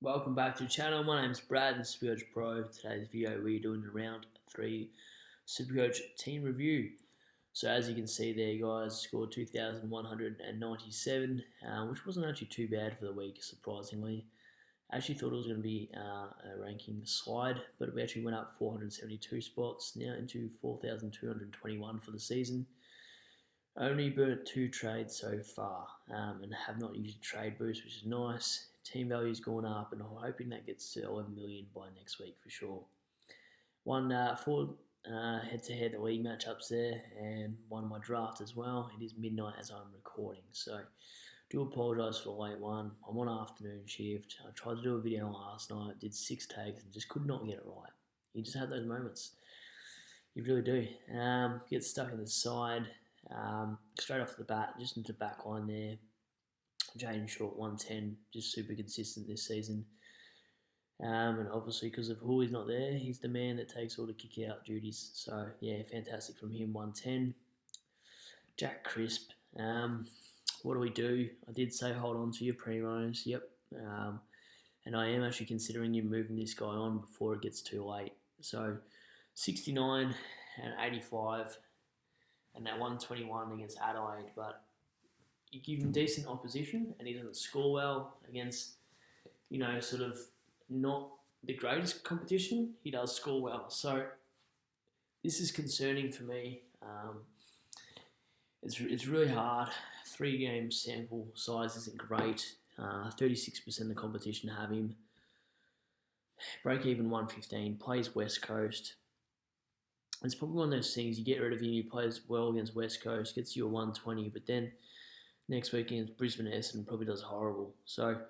Welcome back to the channel. My name's Brad, this is SuperCoach Pro. Today's video we're doing a round 3 SuperCoach team review. So as you can see there, guys, scored 2,197, which wasn't actually too bad for the week, surprisingly. I actually thought it was going to be a ranking slide, but we actually went up 472 spots, now into 4,221 for the season. Only burnt 2 trades so far, and have not used a trade boost, which is nice. Team value's gone up, and I'm hoping that gets to 11 million by next week for sure. Won 4 head-to-head league matchups there, and won my draft as well. It is midnight as I'm recording, so do apologise for the late one. I'm on afternoon shift. I tried to do a video last night, did 6 takes, and just could not get it right. You just have those moments. You really do. Get stuck in the side. Straight off the bat, just into back line there. Jaden Short 110, just super consistent this season. And obviously because of who he's not there, he's the man that takes all the kick out duties. So yeah, fantastic from him, 110. Jack Crisp. What do we do? I did say hold on to your primos. Yep. And I am actually considering you moving this guy on before it gets too late. So 69 and 85 and that 121 against Adelaide, but you give him decent opposition and he doesn't score well against, sort of not the greatest competition. He does score well. So this is concerning for me. It's really hard. 3 game sample size isn't great. 36% of the competition have him. Break even 115, plays West Coast. It's probably one of those things, you get rid of him, he plays well against West Coast, gets you a 120, but then next week against Brisbane Essendon probably does horrible. So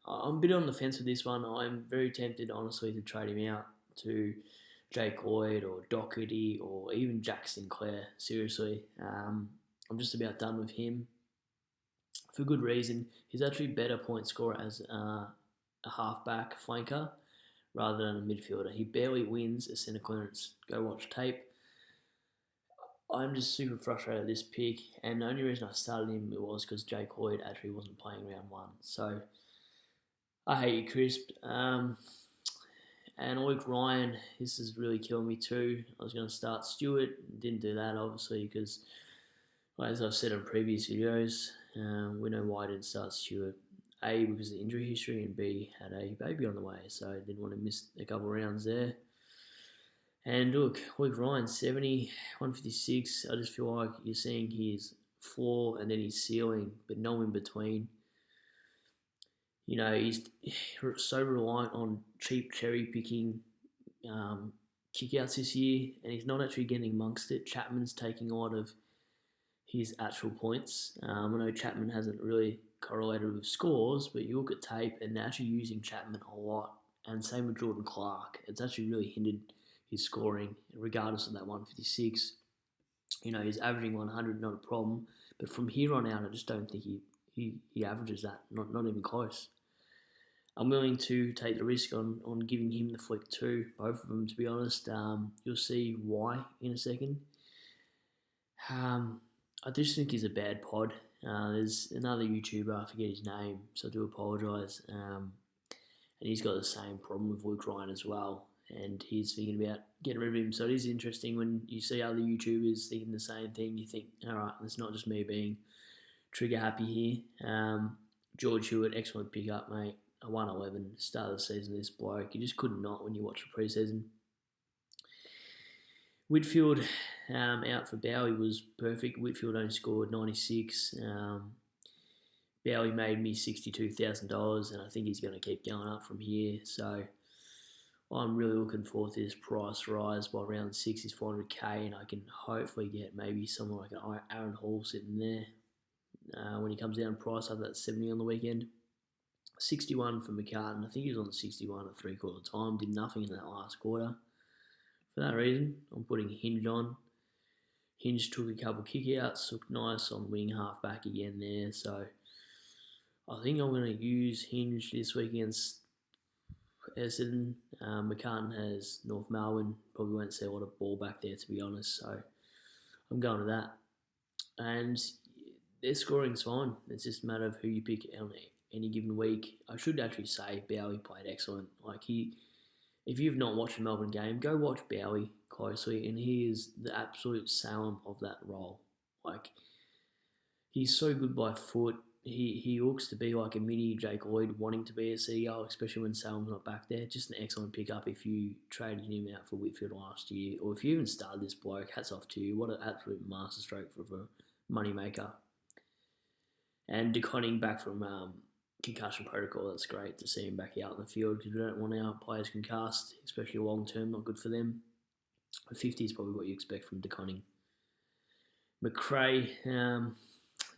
I'm a bit on the fence with this one. I'm very tempted, honestly, to trade him out to Jake Lloyd or Doherty or even Jack Sinclair. Seriously, I'm just about done with him for good reason. He's actually a better point scorer as a halfback flanker rather than a midfielder. He barely wins a centre clearance. Go watch tape. I'm just super frustrated at this pick, and the only reason I started him was because Jake Lloyd actually wasn't playing round 1. So I hate you, Crisp. And Luke Ryan, this is really killing me too. I was going to start Stewart, didn't do that obviously because, as I've said in previous videos, we know why I didn't start Stewart. A, because of the injury history, and B, had a baby on the way, so I didn't want to miss a couple of rounds there. And look, Luke Ryan, 70, 156. I just feel like you're seeing his floor and then his ceiling, but no in between. He's so reliant on cheap cherry picking kickouts this year, and he's not actually getting amongst it. Chapman's taking a lot of his actual points. I know Chapman hasn't really correlated with scores, but you look at tape and they're actually using Chapman a lot. And same with Jordan Clark. It's actually really hindered his scoring, regardless of that 156. He's averaging 100, not a problem. But from here on out, I just don't think he averages that, not even close. I'm willing to take the risk on giving him the flick too, both of them, to be honest. You'll see why in a second. I just think he's a bad pod. There's another YouTuber, I forget his name, so I do apologise. And he's got the same problem with Luke Ryan as well. And he's thinking about getting rid of him. So it is interesting when you see other YouTubers thinking the same thing. You think, all right, it's not just me being trigger happy here. George Hewitt, excellent pickup, mate. A 111 start of the season. This bloke, you just could not when you watch the preseason. Whitfield out for Bowie was perfect. Whitfield only scored 96. Bowie made me $62,000, and I think he's going to keep going up from here. So I'm really looking forward to this price rise. By round 6 is 400k, and I can hopefully get maybe someone like an Aaron Hall sitting there when he comes down in price after that 70 on the weekend. 61 for McCartan. I think he was on 61 at 3/4 time. Did nothing in that last quarter. For that reason, I'm putting Hinge on. Hinge took a couple kickouts, looked nice on wing half back again there. So I think I'm going to use Hinge this week against Essendon. McCartan has North Melbourne. Probably won't see a lot of ball back there, to be honest. So I'm going to that. And their scoring's fine. It's just a matter of who you pick any given week. I should actually say Bowie played excellent. If you've not watched a Melbourne game, go watch Bowie closely, and he is the absolute salem of that role. He's so good by foot. He looks to be like a mini Jake Lloyd wanting to be a CEO, especially when Salem's not back there. Just an excellent pickup if you traded him out for Whitfield last year, or if you even started this bloke, hats off to you. What an absolute masterstroke for a moneymaker. And DeConning back from concussion protocol, that's great to see him back out in the field because we don't want our players concussed, especially long term, not good for them. A 50 is probably what you expect from DeConning. McRae,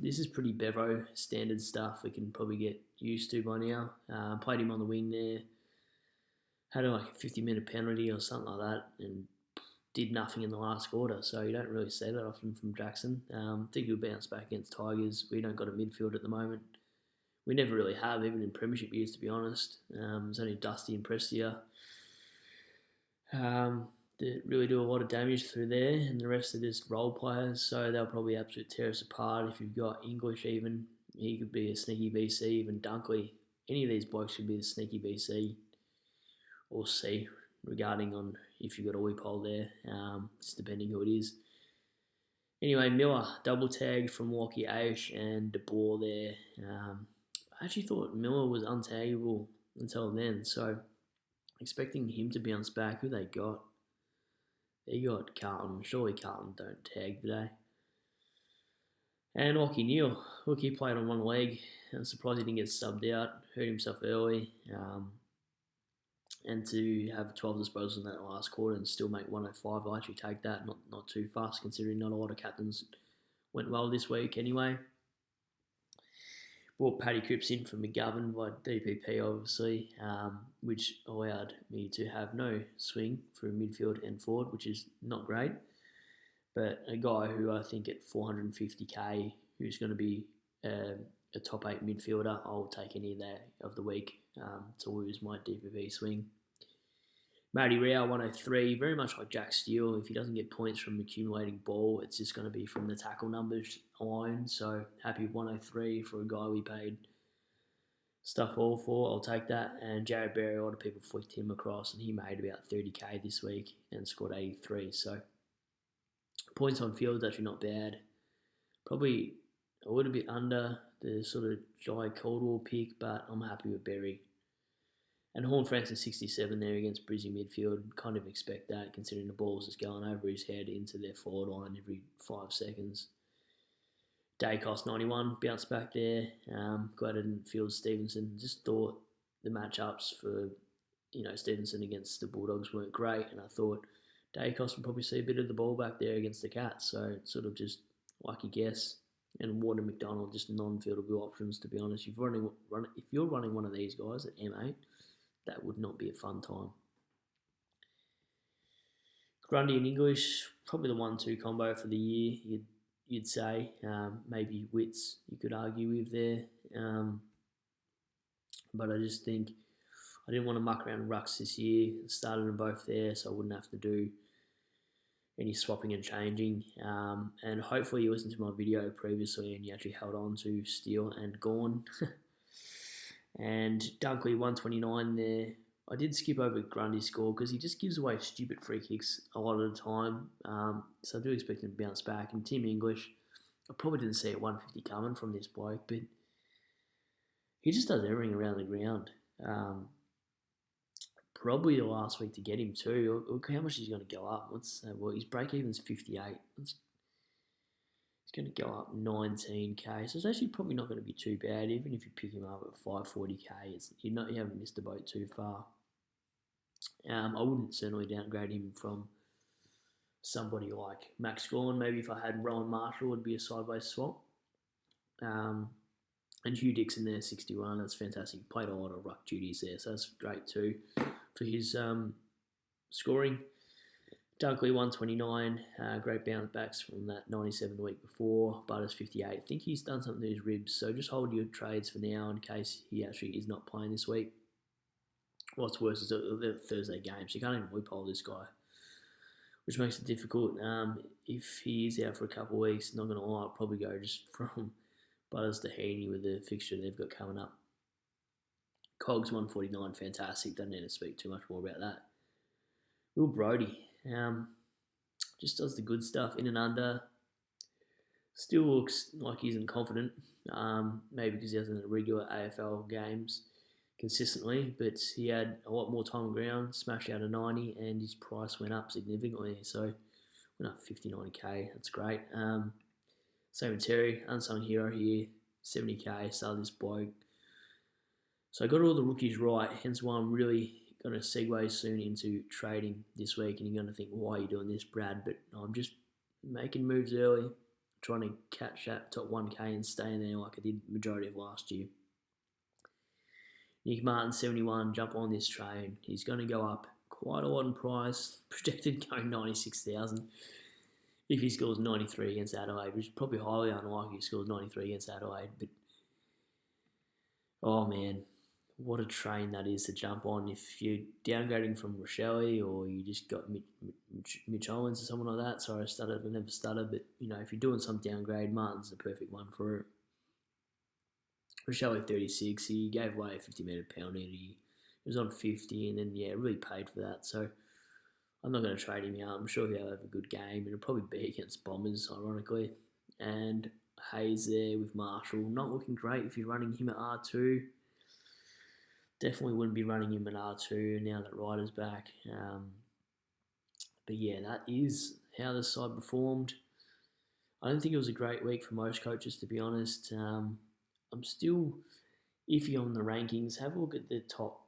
this is pretty Bevo standard stuff we can probably get used to by now. Played him on the wing there. Had a 50-minute penalty or something like that and did nothing in the last quarter. So you don't really see that often from Jackson. I think he'll bounce back against Tigers. We don't got a midfield at the moment. We never really have, even in premiership years, to be honest. There's only Dusty and Prestia that really do a lot of damage through there, and the rest are just role players, so they'll probably absolutely tear us apart. If you've got English even, he could be a sneaky BC, even Dunkley. Any of these blokes could be the sneaky BC or C, regarding on if you've got a wee pole there, just depending who it is. Anyway, Miller, double tagged from Lockie Aish and De Boer there. I actually thought Miller was untaggable until then, so expecting him to bounce back. Who they got? They got Carlton. Surely Carlton don't tag today. And Lockie Neal. Look, he played on one leg. I'm surprised he didn't get subbed out. Hurt himself early. And to have 12 disposals in that last quarter and still make 105, I'll actually take that. Not too fast, considering not a lot of captains went well this week anyway. Brought Paddy Crips in from McGovern by DPP, obviously, which allowed me to have no swing through midfield and forward, which is not great. But a guy who I think at 450k, who's going to be a top 8 midfielder, I'll take any day of the week to lose my DPP swing. Matty Rao, 103, very much like Jack Steele. If he doesn't get points from accumulating ball, it's just going to be from the tackle numbers alone. So happy 103 for a guy we paid stuff all for. I'll take that. And Jared Berry, a lot of people flicked him across, and he made about 30k this week and scored 83. So points on field is actually not bad. Probably a little bit under the sort of Jai Caldwell pick, but I'm happy with Berry. And Horn Francis 67 there against Brizzy midfield. Kind of expect that, considering the ball's just going over his head into their forward line every 5 seconds. Dacos 91, bounced back there. Glad I didn't field Stevenson. Just thought the matchups for Stevenson against the Bulldogs weren't great, and I thought Dacos would probably see a bit of the ball back there against the Cats. So sort of just lucky guess. And Warden McDonald, just non-fieldable options, to be honest. If you're running one of these guys at M8, that would not be a fun time. Grundy and English, probably the 1-2 combo for the year, you'd say. Maybe Wits you could argue with there. But I just think I didn't want to muck around rucks this year. Started them both there, so I wouldn't have to do any swapping and changing. And hopefully you listened to my video previously and you actually held on to Steele and Gawn. And Dunkley 129 there. I did skip over Grundy's score because he just gives away stupid free kicks a lot of the time. So I do expect him to bounce back. And Tim English, I probably didn't see a 150 coming from this bloke, but he just does everything around the ground. Probably the last week to get him too. Look how much he's going to go up. His break even's 58. He's going to go up 19k, so it's actually probably not going to be too bad. Even if you pick him up at 540k, you haven't missed the boat too far. I wouldn't certainly downgrade him from somebody like Max Gawn. Maybe if I had Rowan Marshall, it would be a sideways swap. And Hugh Dixon there, 61. That's fantastic. He played a lot of ruck duties there, so that's great too for his scoring. Dunkley 129, great bounce backs from that 97 the week before. Butters 58. I think he's done something to his ribs, so just hold your trades for now in case he actually is not playing this week. What's worse is the Thursday game, so you can't even loophole this guy, which makes it difficult. If he is out for a couple of weeks, not going to lie, I'll probably go just from Butters to Heaney with the fixture they've got coming up. Cogs 149, fantastic. Don't need to speak too much more about that. Will Brodie just does the good stuff in and under. Still looks like he isn't confident. Maybe because he hasn't regular AFL games consistently, but he had a lot more time on ground, smashed out a 90, and his price went up significantly. So went up 59k. That's great. Same with Terry, unsung hero here, 70k. Started this bloke. So I got all the rookies right. Hence why I'm really going to segue soon into trading this week. And you're going to think, why are you doing this, Brad? But I'm just making moves early, trying to catch that top 1k and stay in there like I did majority of last year. Nick Martin, 71, jump on this train. He's going to go up quite a lot in price. Projected going 96,000 if he scores 93 against Adelaide, which is probably highly unlikely he scores 93 against Adelaide. But, oh man, what a train that is to jump on. If you're downgrading from Rochelle or you just got Mitch Owens or someone like that. Sorry, I never stuttered. But, if you're doing some downgrade, Martin's the perfect one for it. Rochelle 36, he gave away a 50-metre penalty. He was on 50 and then, really paid for that. So I'm not going to trade him out. I'm sure he'll have a good game. It'll probably be against Bombers, ironically. And Hayes there with Marshall. Not looking great if you're running him at R2. Definitely wouldn't be running him at R2 now that Ryder's back. But that is how the side performed. I don't think it was a great week for most coaches, to be honest. I'm still iffy on the rankings. Have a look at the top,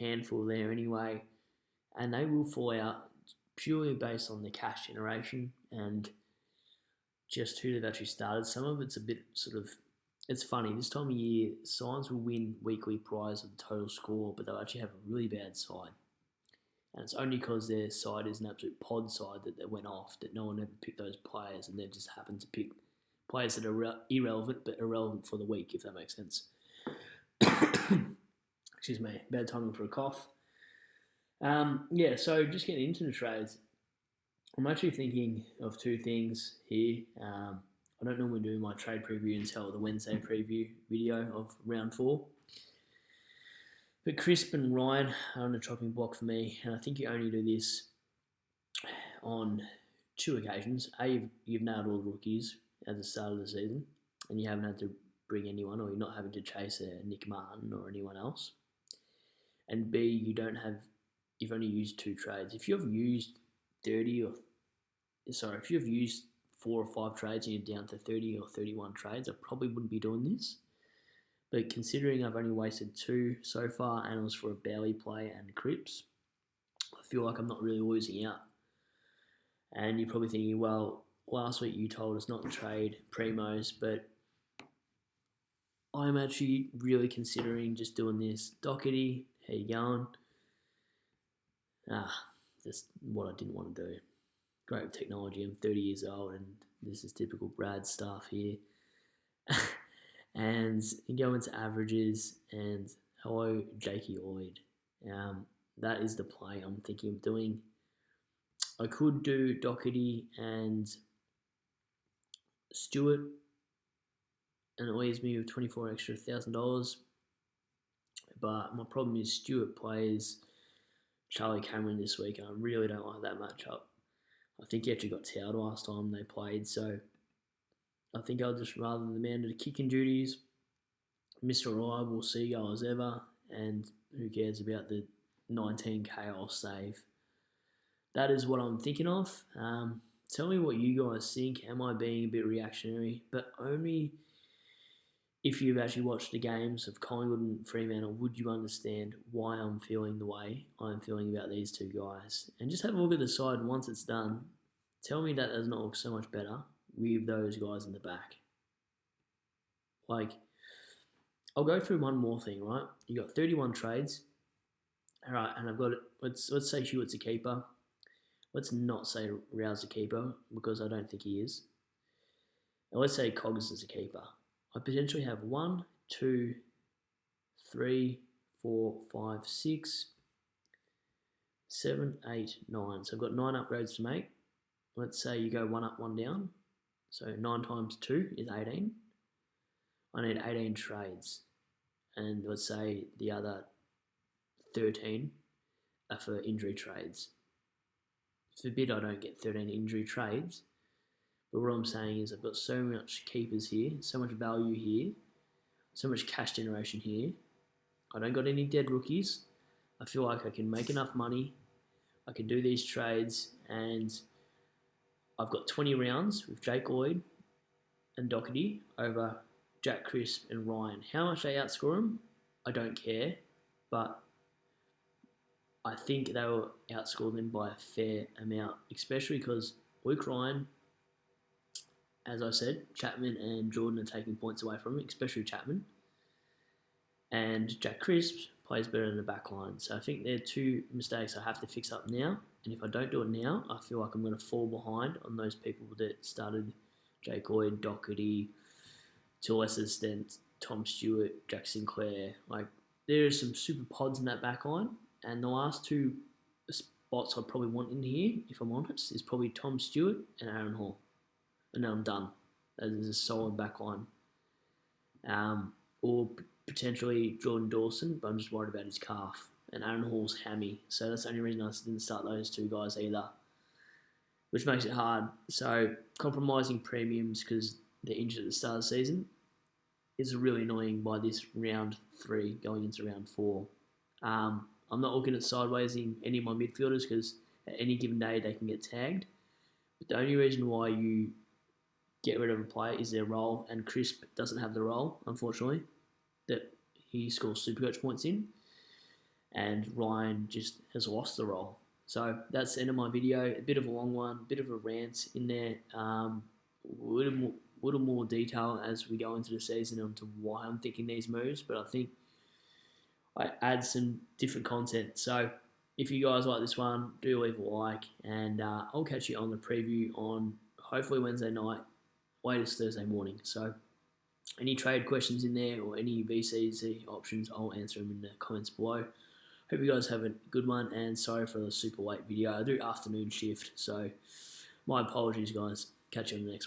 handful there anyway. And they will fall out purely based on the cash generation and just who they've actually started. Some of it's a bit it's funny. This time of year, sides will win weekly prize of the total score, but they'll actually have a really bad side. And it's only because their side is an absolute pod side that they went off, that no one ever picked those players, and they just happened to pick players that are irrelevant, but irrelevant for the week, if that makes sense. Excuse me, bad timing for a cough. So just getting into the trades, I'm actually thinking of two things here. I don't normally do my trade preview until the Wednesday preview video of round 4. But Crisp and Ryan are on the chopping block for me, and I think you only do this on 2 occasions. You've nailed all the rookies at the start of the season, and you haven't had to bring anyone, or you're not having to chase a Nick Martin or anyone else. And B, you've only used 2 trades. If you've used 4 or 5 trades and you're down to 30 or 31 trades, I probably wouldn't be doing this. But considering I've only wasted 2 so far, and it was for a Bailey play and Crips, I feel like I'm not really losing out. And you're probably thinking, well, last week you told us not to trade Primos, but I'm actually really considering just doing this. Doherty, how you going? Just what I didn't want to do. Great with technology. I'm 30 years old, and this is typical Brad stuff here. And you go into averages, and hello, Jakey Lloyd. That is the play I'm thinking of doing. I could do Doherty and Stewart, and it leaves me with $24 extra $1,000. But my problem is Stewart plays Charlie Cameron this week, and I really don't like that matchup. I think he actually got towed last time they played, so I think I'll just rather the man to the kicking duties, Mr. Reliable Seagull as ever, and who cares about the 19k I'll save. That is what I'm thinking of. Tell me what you guys think. Am I being a bit reactionary? But only if you've actually watched the games of Collingwood and Fremantle, would you understand why I'm feeling the way I'm feeling about these 2 guys. And just have a look at the side once it's done. Tell me that does not look so much better with those guys in the back. I'll go through one more thing, right? You got 31 trades. All right, and I've got it. Let's say Hewitt's a keeper. Let's not say Rouse a keeper, because I don't think he is. And let's say Cogs is a keeper. I potentially have 1, 2, 3, 4, 5, 6, 7, 8, 9. So I've got 9 upgrades to make. Let's say you go 1 up, 1 down. So 9 times 2 is 18. I need 18 trades. and let's say the other 13 are for injury trades. Forbid I don't get 13 injury trades, but what I'm saying is I've got so much keepers here, so much value here, so much cash generation here. I don't got any dead rookies. I feel like I can make enough money. I can do these trades, and I've got 20 rounds with Jake Lloyd and Doherty over Jack Crisp and Ryan. How much they outscore them, I don't care, but I think they will outscore them by a fair amount, especially because Luke Ryan, as I said, Chapman and Jordan are taking points away from him, especially Chapman. And Jack Crisp plays better in the back line. So I think they're two mistakes I have to fix up now. And if I don't do it now, I feel like I'm going to fall behind on those people that started Jake Lloyd, Doherty, to a lesser extent, Tom Stewart, Jack Sinclair. Like, there are some super pods in that back line. And the last two spots I probably want in here, if I'm honest, is probably Tom Stewart and Aaron Hall. And then I'm done. That is a solid back line. Or potentially Jordan Dawson, but I'm just worried about his calf. And Aaron Hall's hammy. So that's the only reason I didn't start those two guys either, which makes it hard. So compromising premiums because they're injured at the start of the season is really annoying by this round 3 going into round 4. I'm not looking at sidewaysing any of my midfielders because at any given day they can get tagged. But the only reason why you get rid of a player is their role, and Crisp doesn't have the role, unfortunately, that he scores SuperCoach points in, and Ryan just has lost the role. So that's the end of my video. A bit of a long one, a bit of a rant in there. A little more detail as we go into the season onto why I'm thinking these moves, but I think I add some different content. So if you guys like this one, do leave a like, and I'll catch you on the preview on hopefully Wednesday night, latest Thursday morning. So any trade questions in there or any VCZ options, I'll answer them in the comments below. Hope you guys have a good one, and sorry for the super late video. I do afternoon shift, so my apologies, guys. Catch you on the next one.